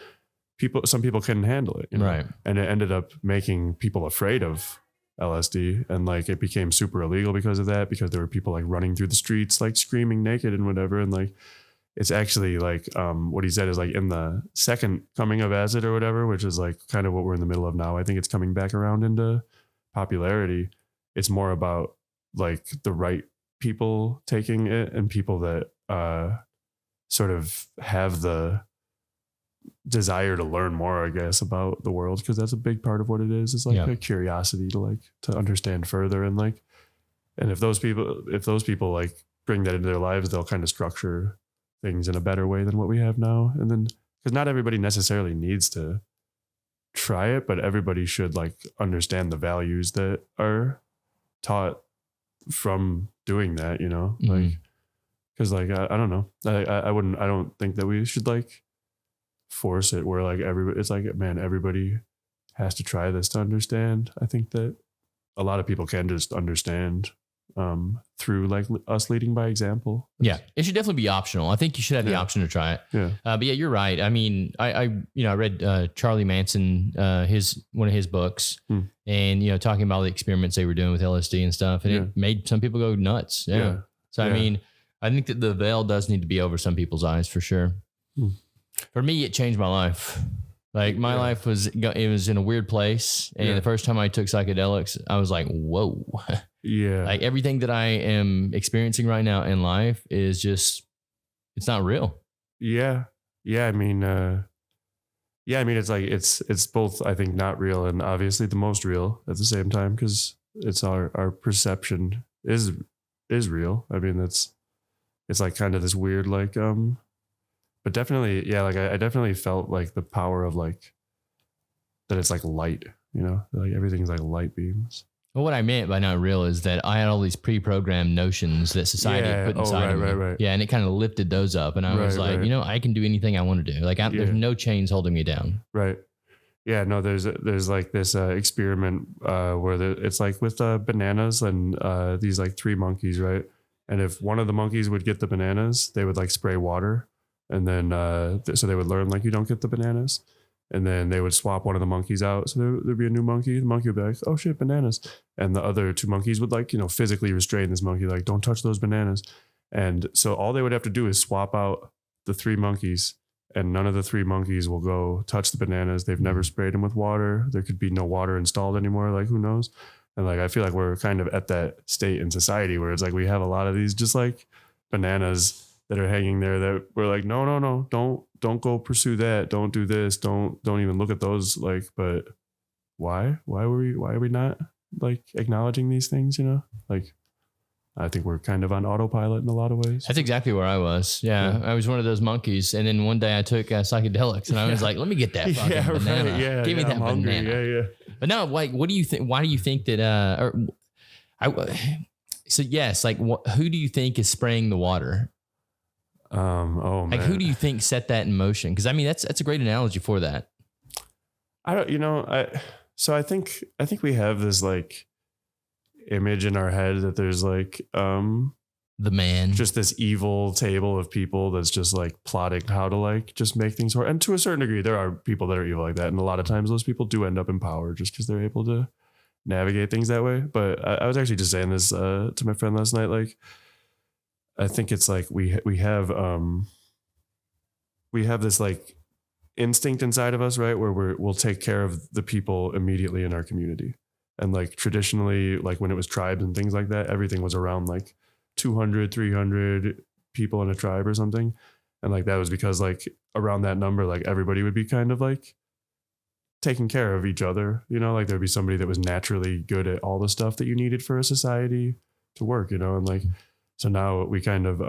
[SPEAKER 2] some people couldn't handle it, you know?
[SPEAKER 3] Right.
[SPEAKER 2] And it ended up making people afraid of LSD, and like it became super illegal because of that, because there were people like running through the streets like screaming naked and whatever. And like it's actually like what he said is like in the second coming of acid or whatever, which is like kind of what we're in the middle of now. I think it's coming back around into popularity. It's more about like the right people taking it, and people that sort of have the desire to learn more, I guess, about the world, because that's a big part of what it is. It's like a curiosity to understand further, and like, and if those people like bring that into their lives, they'll kind of structure things in a better way than what we have now. And then, because not everybody necessarily needs to try it, but everybody should like understand the values that are taught from doing that, you know, like, because like I don't know, I don't think that we should like force it where like it's like, man, everybody has to try this to understand. I think that a lot of people can just understand through like us leading by example.
[SPEAKER 3] Yeah, it should definitely be optional. I think you should have the option to try it.
[SPEAKER 2] Yeah.
[SPEAKER 3] But yeah, you're right. I mean, I read Charlie Manson, one of his books, and talking about the experiments they were doing with LSD and stuff, and it made some people go nuts. Yeah. So I mean, I think that the veil does need to be over some people's eyes for sure. For me, it changed my life. Like my life was in a weird place, and the first time I took psychedelics, I was like, whoa. Yeah. Like everything that I am experiencing right now in life is just, it's not real. Yeah. Yeah. I mean, it's like, it's both, I think, not real and obviously the most real at the same time, because it's our perception is real. I mean, it's like kind of this weird, like, but definitely, yeah, like I definitely felt like the power of like, that it's like light, like everything's like light beams. Well, what I meant by not real is that I had all these pre-programmed notions that society had put inside of me. Right. Yeah, and it kind of lifted those up, and I was like, I can do anything I want to do. Like, there's no chains holding me down. Right. Yeah. No, there's like this experiment where it's like with bananas and these like 3 monkeys, right? And if one of the monkeys would get the bananas, they would like spray water, and then so they would learn like you don't get the bananas. And then they would swap one of the monkeys out. So there'd be a new monkey. The monkey would be like, oh shit, bananas. And the other 2 monkeys would like, physically restrain this monkey, like, don't touch those bananas. And so all they would have to do is swap out the 3 monkeys, and none of the 3 monkeys will go touch the bananas. They've never sprayed them with water. There could be no water installed anymore. Like, who knows? And like, I feel like we're kind of at that state in society where it's like, we have a lot of these just like bananas that are hanging there that we're like, no, don't go pursue that. Don't do this. Don't even look at those. Like, but why are we not like acknowledging these things? Like, I think we're kind of on autopilot in a lot of ways. That's exactly where I was. Yeah. I was one of those monkeys. And then one day I took psychedelics, and I was like, let me get that fucking banana. Right. Yeah, give me that banana. Yeah. But now, like, what do you think? Why do you think that, so yes, like who do you think is spraying the water? Like, who do you think set that in motion? Because I mean, that's a great analogy for that. I don't, so I think we have this like image in our head that there's like, the man, just this evil table of people that's just like plotting how to like just make things work. And to a certain degree, there are people that are evil like that. And a lot of times those people do end up in power just because they're able to navigate things that way. But I was actually just saying this to my friend last night, like, I think it's like we have this like instinct inside of us, right? Where we'll take care of the people immediately in our community. And like traditionally, like when it was tribes and things like that, everything was around like 200, 300 people in a tribe or something. And like, that was because like around that number, like everybody would be kind of like taking care of each other, like there'd be somebody that was naturally good at all the stuff that you needed for a society to work, and like, so now we kind of,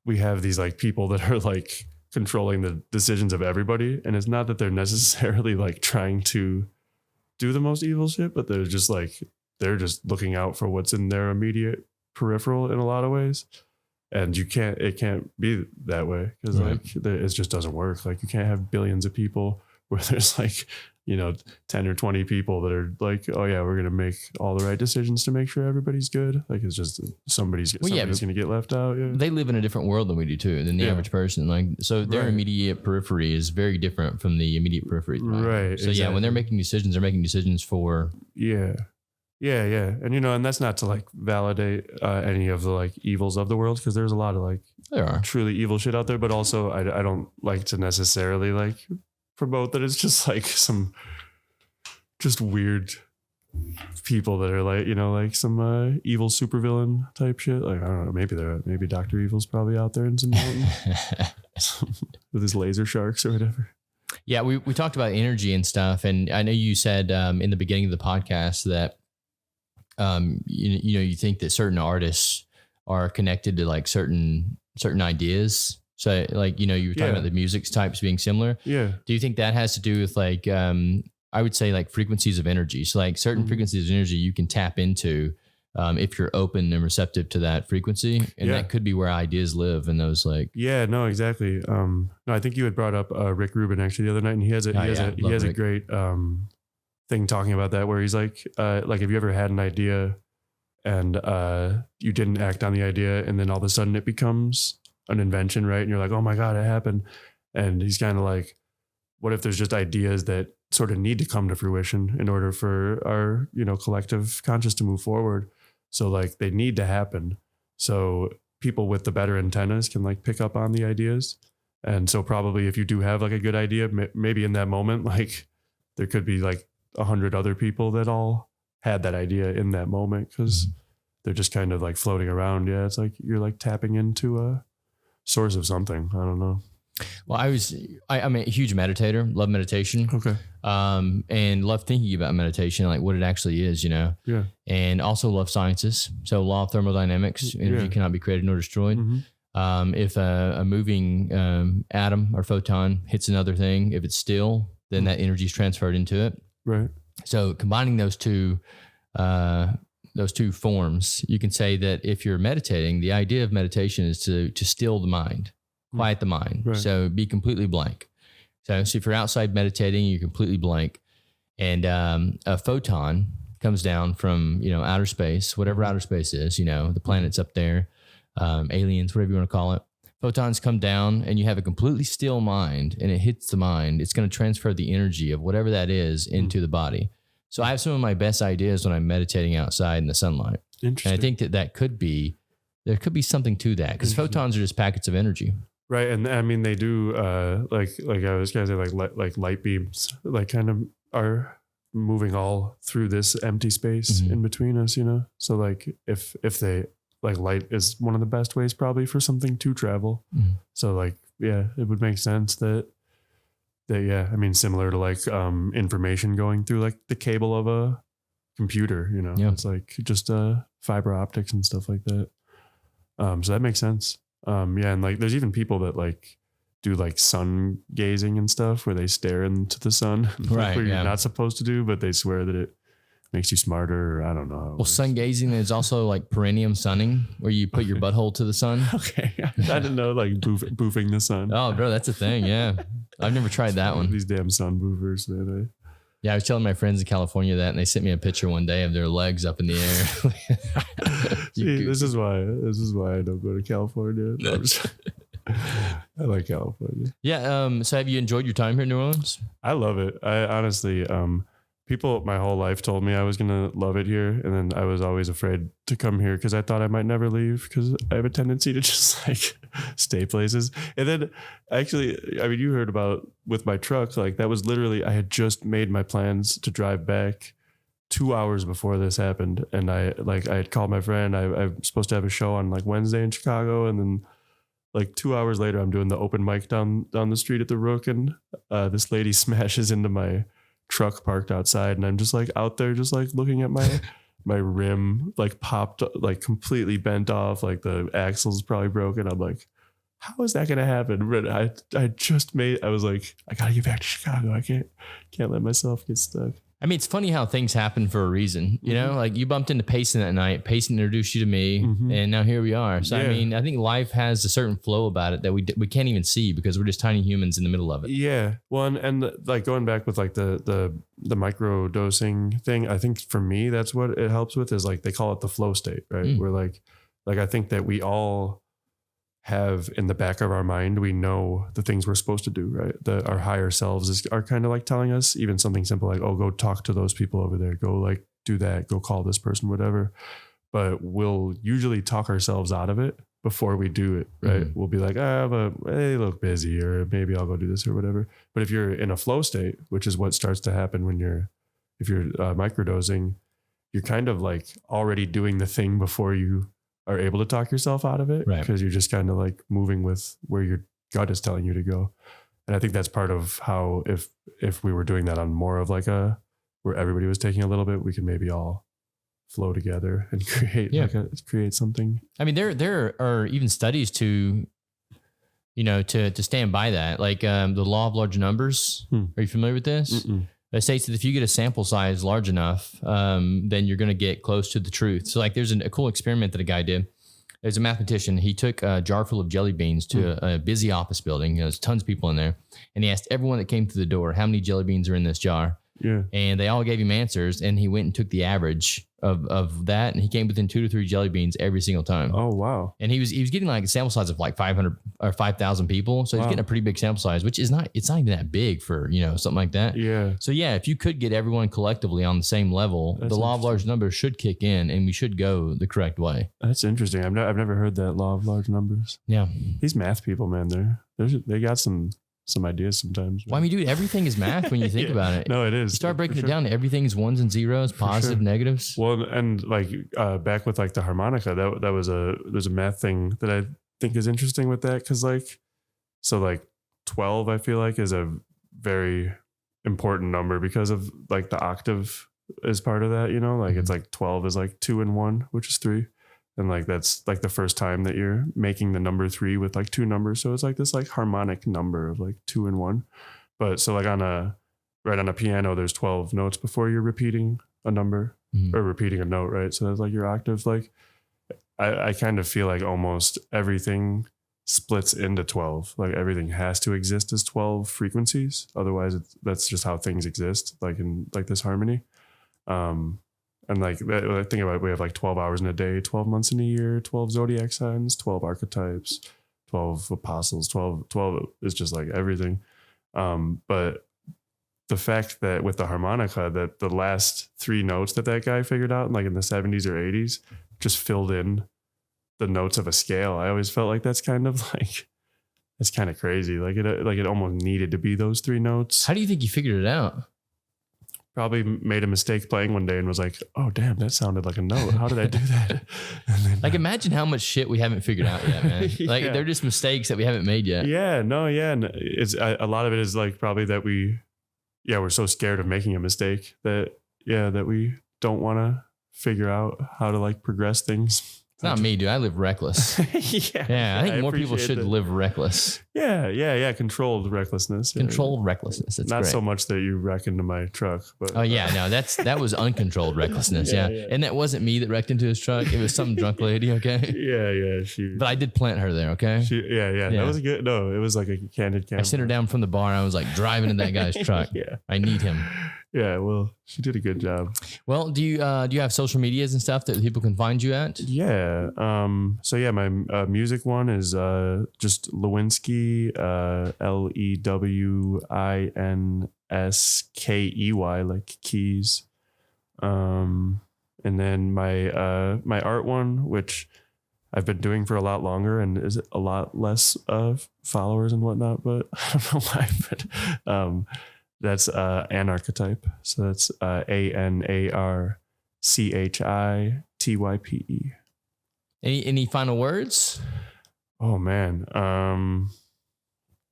[SPEAKER 3] we have these like people that are like controlling the decisions of everybody. And it's not that they're necessarily like trying to do the most evil shit, but they're just looking out for what's in their immediate peripheral in a lot of ways. And it can't be that way, because like it just doesn't work. Like, you can't have billions of people where there's like
[SPEAKER 2] 10 or 20 people that are like, oh yeah, we're going to make all the right decisions to make sure everybody's good. Like it's just somebody's going to get left out. Yeah.
[SPEAKER 3] They live in a different world than we do too, than the average person. Like, so their immediate periphery is very different from the immediate periphery.
[SPEAKER 2] Right.
[SPEAKER 3] So when they're making decisions, they're making decisions for.
[SPEAKER 2] Yeah. And, and that's not to like validate any of the like evils of the world. Cause there's a lot of like truly evil shit out there, but also I don't like to necessarily like promote that it's just like some just weird people that are like, like some evil supervillain type shit. Like, I don't know, maybe Dr. Evil's probably out there in some mountain with his laser sharks or whatever.
[SPEAKER 3] Yeah. We talked about energy and stuff. And I know you said in the beginning of the podcast that, you think that certain artists are connected to like certain ideas. So like, you were talking about the music types being similar.
[SPEAKER 2] Yeah.
[SPEAKER 3] Do you think that has to do with like, I would say like frequencies of energy. So like certain frequencies of energy you can tap into if you're open and receptive to that frequency. And that could be where ideas live in those like.
[SPEAKER 2] Yeah, no, exactly. No, I think you had brought up Rick Rubin actually the other night, and he has a great thing talking about that, where he's like have you ever had an idea and you didn't act on the idea, and then all of a sudden it becomes an invention, right? And you're like, oh my God, it happened. And he's kind of like, what if there's just ideas that sort of need to come to fruition in order for our, collective conscious to move forward? So like they need to happen. So people with the better antennas can like pick up on the ideas. And so probably if you do have like a good idea, maybe in that moment, like there could be like 100 other people that all had that idea in that moment, because they're just kind of like floating around. Yeah. It's like, you're like tapping into a source of something. I don't know.
[SPEAKER 3] Well, I'm a huge meditator, love meditation.
[SPEAKER 2] Okay.
[SPEAKER 3] And love thinking about meditation, like what it actually is, Yeah. And also love sciences. So law of thermodynamics, energy cannot be created nor destroyed. Mm-hmm. If a moving atom or photon hits another thing, if it's still, then that energy is transferred into it.
[SPEAKER 2] Right.
[SPEAKER 3] So combining those two forms, you can say that if you're meditating, the idea of meditation is to still the mind, quiet the mind. Right. So be completely blank. So if you're outside meditating, you're completely blank, and a photon comes down from, outer space, whatever outer space is, the planets up there, aliens, whatever you want to call it. Photons come down and you have a completely still mind, and it hits the mind. It's going to transfer the energy of whatever that is into the body. So I have some of my best ideas when I'm meditating outside in the sunlight.
[SPEAKER 2] Interesting.
[SPEAKER 3] And I think there could be something to that, because photons are just packets of energy.
[SPEAKER 2] Right. And I mean, they do, like I was going to say, like light beams, like kind of are moving all through this empty space in between us, So like if they, like, light is one of the best ways probably for something to travel. So like, yeah, it would make sense that I mean, similar to like information going through like the cable of a computer, it's like just fiber optics and stuff like that. So that makes sense. And like there's even people that like do like sun gazing and stuff, where they stare into the sun,
[SPEAKER 3] right?
[SPEAKER 2] Where you're not supposed to do, but they swear that it makes you smarter, or I don't know.
[SPEAKER 3] Well, sun gazing is also like perineum sunning, where you put your butthole to the sun.
[SPEAKER 2] Okay. I didn't know, like boofing the sun.
[SPEAKER 3] Oh, bro, that's a thing. Yeah. I've never tried that one.
[SPEAKER 2] These damn sun boofers, man.
[SPEAKER 3] Yeah, I was telling my friends in California that, and they sent me a picture one day of their legs up in the air.
[SPEAKER 2] See, this is why I don't go to California. No, I like California.
[SPEAKER 3] Yeah. So have you enjoyed your time here in New Orleans?
[SPEAKER 2] I love it. I honestly, people my whole life told me I was going to love it here. And then I was always afraid to come here because I thought I might never leave, because I have a tendency to just like stay places. And then actually, I mean, you heard about with my truck, like that was literally, I had just made my plans to drive back 2 hours before this happened. And I had called my friend. I'm supposed to have a show on like Wednesday in Chicago. And then like 2 hours later, I'm doing the open mic down the street at the Rook. And this lady smashes into my truck parked outside, and I'm just like out there just like looking at my rim like popped, like completely bent off, like the axle's probably broken. I'm like, how is that gonna happen? But I was like, I gotta get back to Chicago. I can't let myself get stuck.
[SPEAKER 3] I mean, it's funny how things happen for a reason, you know, like you bumped into Payson that night. Payson introduced you to me and now here we are. So, I mean, I think life has a certain flow about it that we can't even see because we're just tiny humans in the middle of it.
[SPEAKER 2] Yeah. Well, and like going back with like the micro dosing thing, I think for me, that's what it helps with is like, they call it the flow state, right? Where like I think that we all have in the back of our mind, we know the things we're supposed to do, right? That our higher selves are kind of like telling us even something simple like, oh, go talk to those people over there. Go like do that. Go call this person, whatever. But we'll usually talk ourselves out of it before we do it, right? We'll be like, but they look busy or maybe I'll go do this or whatever. But if you're in a flow state, which is what starts to happen if you're microdosing, you're kind of like already doing the thing before you are able to talk yourself out of it, right? Because you're just kind of like moving with where your gut is telling you to go. And I think that's part of how, if we were doing that on more of like where everybody was taking a little bit, we could maybe all flow together and create something. I mean,
[SPEAKER 3] there are even studies to stand by that. Like the law of large numbers. Are you familiar with this? It states that if you get a sample size large enough, then you're going to get close to the truth. So like there's a cool experiment that a guy did. There's a mathematician. He took a jar full of jelly beans to a busy office building. There's tons of people in there. And he asked everyone that came through the door, how many jelly beans are in this jar?
[SPEAKER 2] Yeah.
[SPEAKER 3] And they all gave him answers. And he went and took the average of that. And he came within 2 to 3 jelly beans every single time.
[SPEAKER 2] Oh, wow.
[SPEAKER 3] And he was getting like a sample size of like 500 or 5,000 people. So he's getting a pretty big sample size, which it's not even that big for, something like that.
[SPEAKER 2] Yeah.
[SPEAKER 3] So yeah, if you could get everyone collectively on the same level, the law of large numbers should kick in and we should go the correct way.
[SPEAKER 2] That's interesting. I've never heard that law of large numbers.
[SPEAKER 3] Yeah.
[SPEAKER 2] These math people, man, they got some ideas sometimes.
[SPEAKER 3] Well, I mean, dude, everything is math when you think about it.
[SPEAKER 2] No, it is.
[SPEAKER 3] You start breaking it down, everything's ones and zeros, positive, negatives.
[SPEAKER 2] Well, and like back with like the harmonica, there's a math thing that I think is interesting with that. Cause like 12, I feel like is a very important number because of like the octave is part of that, like it's like 12 is like 2 and 1, which is 3. And like, that's like the first time that you're making the number 3 with like 2 numbers. So it's like this like harmonic number of like 2 and 1. But so like on a piano, there's 12 notes before you're repeating a number or repeating a note, right? So that's like your octave. Like I kind of feel like almost everything splits into 12. Like everything has to exist as 12 frequencies. Otherwise that's just how things exist, like in like this harmony. And like, I think about it, we have like 12 hours in a day, 12 months in a year, 12 zodiac signs, 12 archetypes, 12 apostles, 12 is just like everything. But the fact that with the harmonica, that the last 3 notes that guy figured out, like in the 70s or 80s, just filled in the notes of a scale. I always felt like that's kind of crazy. Like it almost needed to be those 3 notes.
[SPEAKER 3] How do you think you figured it out?
[SPEAKER 2] Probably made a mistake playing one day and was like, oh, damn, that sounded like a note. How did I do that? And then,
[SPEAKER 3] like, imagine how much shit we haven't figured out yet, man. Like, they're just mistakes that we haven't made yet.
[SPEAKER 2] Yeah, no, yeah. And it's a lot of it is like probably that we're so scared of making a mistake that we don't want to figure out how to like progress things.
[SPEAKER 3] It's not me, dude. I live reckless. Yeah. I think more people should live reckless.
[SPEAKER 2] Yeah. Controlled recklessness.
[SPEAKER 3] Controlled recklessness. It's
[SPEAKER 2] not
[SPEAKER 3] great.
[SPEAKER 2] So much that you wreck into my truck, but
[SPEAKER 3] oh yeah, no, that was uncontrolled recklessness. Yeah. And that wasn't me that wrecked into his truck. It was some drunk lady. Okay.
[SPEAKER 2] Yeah.
[SPEAKER 3] But I did plant her there. Okay.
[SPEAKER 2] Yeah. That was a good. No, it was like a candid camera.
[SPEAKER 3] I sent her down from the bar. And I was like driving in that guy's truck.
[SPEAKER 2] Yeah.
[SPEAKER 3] I need him.
[SPEAKER 2] Yeah, well, she did a good job.
[SPEAKER 3] Well, do you have social medias and stuff that people can find you at?
[SPEAKER 2] Yeah. So yeah, my music one is just Lewinsky, Lewinsky, like keys. And then my art one, which I've been doing for a lot longer and is a lot less followers and whatnot, but I don't know why. But that's Anarchetype. So that's ANARCHITYPE.
[SPEAKER 3] Any final words?
[SPEAKER 2] Oh man. I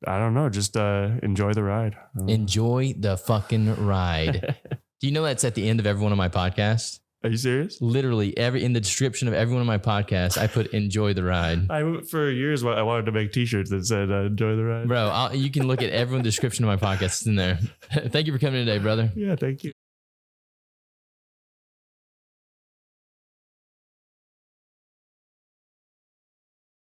[SPEAKER 2] don't know. Just enjoy the ride.
[SPEAKER 3] Enjoy the fucking ride. Do you know that's at the end of every one of my podcasts?
[SPEAKER 2] Are you serious?
[SPEAKER 3] Literally in the description of every one of my podcasts, I put enjoy the ride.
[SPEAKER 2] For years, I wanted to make t-shirts that said enjoy the ride.
[SPEAKER 3] Bro, you can look at every description of my podcast. It's in there. Thank you for coming today, brother.
[SPEAKER 2] Yeah, thank you.